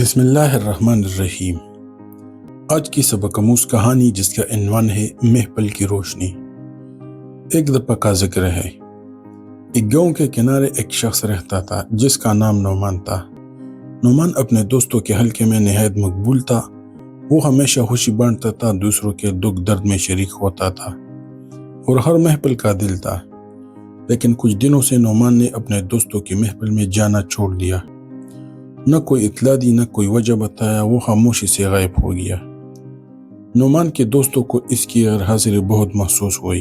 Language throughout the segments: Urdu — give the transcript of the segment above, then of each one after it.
بسم اللہ الرحمن الرحیم۔ آج کی سبق آموز کہانی جس کا عنوان ہے محفل کی روشنی۔ ایک دفعہ کا ذکر ہے، ایک گاؤں کے کنارے ایک شخص رہتا تھا جس کا نام نعمان تھا۔ نعمان اپنے دوستوں کے حلقے میں نہایت مقبول تھا۔ وہ ہمیشہ خوشی بانٹتا تھا، دوسروں کے دکھ درد میں شریک ہوتا تھا اور ہر محفل کا دل تھا۔ لیکن کچھ دنوں سے نعمان نے اپنے دوستوں کی محفل میں جانا چھوڑ دیا۔ نہ کوئی اطلاع دی، نہ کوئی وجہ بتایا، وہ خاموشی سے غائب ہو گیا۔ نعمان کے دوستوں کو اس کی غیر حاضری بہت محسوس ہوئی۔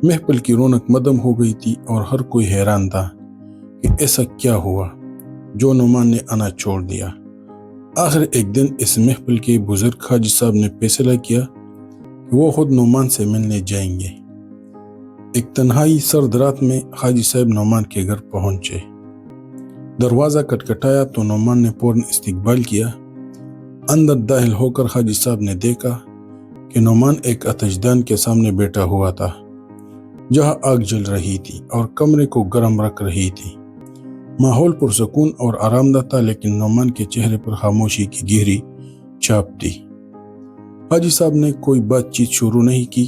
محفل کی رونق مدم ہو گئی تھی اور ہر کوئی حیران تھا کہ ایسا کیا ہوا جو نعمان نے آنا چھوڑ دیا۔ آخر ایک دن اس محفل کے بزرگ حاجی صاحب نے فیصلہ کیا کہ وہ خود نعمان سے ملنے جائیں گے۔ ایک تنہائی سرد رات میں حاجی صاحب نعمان کے گھر پہنچے۔ دروازہ کٹکھٹایا تو نعمان نے فوراً استقبال کیا۔ اندر داخل ہو کر حاجی صاحب نے دیکھا کہ نعمان ایک آتش دان کے سامنے بیٹھا ہوا تھا جہاں آگ جل رہی تھی اور کمرے کو گرم رکھ رہی تھی۔ ماحول پرسکون اور آرام دہ تھا، لیکن نعمان کے چہرے پر خاموشی کی گہری چھاپ تھی۔ حاجی صاحب نے کوئی بات چیت شروع نہیں کی۔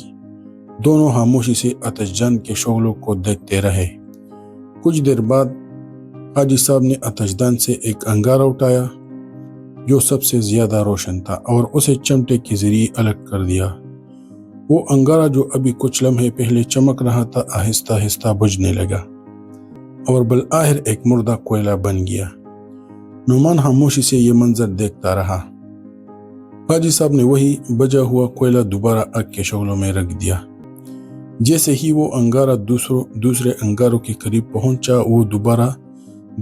دونوں خاموشی سے آتش دان کے شعلوں کو دیکھتے رہے۔ کچھ دیر بعد حاجی صاحب نے آتش دان سے ایک انگارہ اٹھایا جو سب سے زیادہ روشن تھا اور اسے چمٹے کے ذریعے الگ کر دیا۔ وہ انگارہ جو ابھی کچھ لمحے پہلے چمک رہا تھا آہستہ آہستہ بجھنے لگا اور بالآخر ایک مردہ کوئلہ بن گیا۔ نعمان خاموشی سے یہ منظر دیکھتا رہا۔ حاجی صاحب نے وہی بجھا ہوا کوئلہ دوبارہ آگ کے شعلوں میں رکھ دیا۔ جیسے ہی وہ انگارہ دوسرے انگاروں کے قریب پہنچا، وہ دوبارہ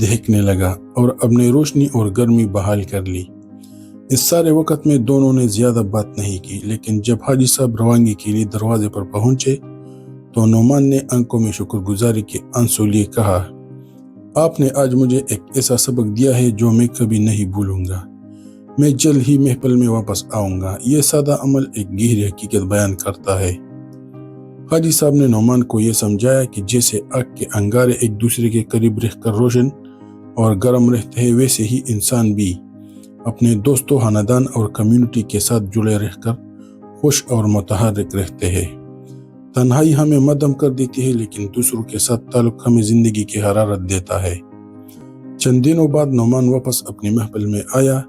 دہکنے لگا اور اپنی روشنی اور گرمی بحال کر لی۔ اس سارے وقت میں دونوں نے زیادہ بات نہیں کی، لیکن جب حاجی صاحب روانگی کے لیے دروازے پر پہنچے تو نعمان نے آنکھوں میں شکر گزاری کے آنسو لیے کہا، آپ نے آج مجھے ایک ایسا سبق دیا ہے جو میں کبھی نہیں بھولوں گا۔ میں جلد ہی محفل میں واپس آؤں گا۔ یہ سادہ عمل ایک گہری حقیقت بیان کرتا ہے۔ حاجی صاحب نے نعمان کو یہ سمجھایا کہ جیسے آگ کے انگارے ایک دوسرے کے قریب رہ کر روشن اور گرم رہتے ہیں، ویسے ہی انسان بھی اپنے دوستوں، خاندان اور کمیونٹی کے ساتھ جڑے رہ کر خوش اور متحرک رہتے ہیں۔ تنہائی ہمیں مدھم کر دیتی ہے، لیکن دوسروں کے ساتھ تعلق ہمیں زندگی کی حرارت دیتا ہے۔ چند دنوں بعد نعمان واپس اپنی محفل میں آیا۔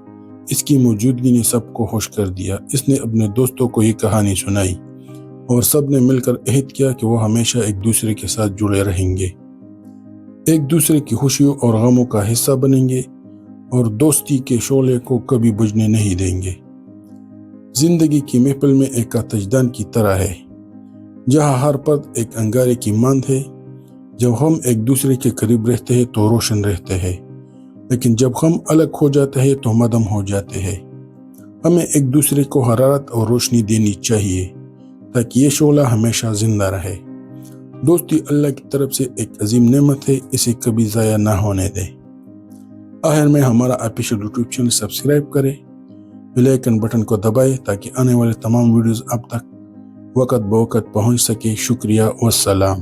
اس کی موجودگی نے سب کو خوش کر دیا۔ اس نے اپنے دوستوں کو یہ کہانی سنائی اور سب نے مل کر عہد کیا کہ وہ ہمیشہ ایک دوسرے کے ساتھ جڑے رہیں گے، ایک دوسرے کی خوشیوں اور غموں کا حصہ بنیں گے اور دوستی کے شعلے کو کبھی بجھنے نہیں دیں گے۔ زندگی کی محفل میں ایک آتش دان کی طرح ہے جہاں ہر فرد ایک انگارے کی مانند ہے۔ جب ہم ایک دوسرے کے قریب رہتے ہیں تو روشن رہتے ہیں، لیکن جب ہم الگ ہو جاتے ہیں تو مدھم ہو جاتے ہیں۔ ہمیں ایک دوسرے کو حرارت اور روشنی دینی چاہیے تاکہ یہ شعلہ ہمیشہ زندہ رہے۔ دوستی اللہ کی طرف سے ایک عظیم نعمت ہے، اسے کبھی ضائع نہ ہونے دیں۔ آخر میں ہمارا آفیشیل یوٹیوب چینل سبسکرائب کریں، بیل آئیکن بٹن کو دبائیں تاکہ آنے والے تمام ویڈیوز آپ تک وقت بوقت پہنچ سکے۔ شکریہ والسلام۔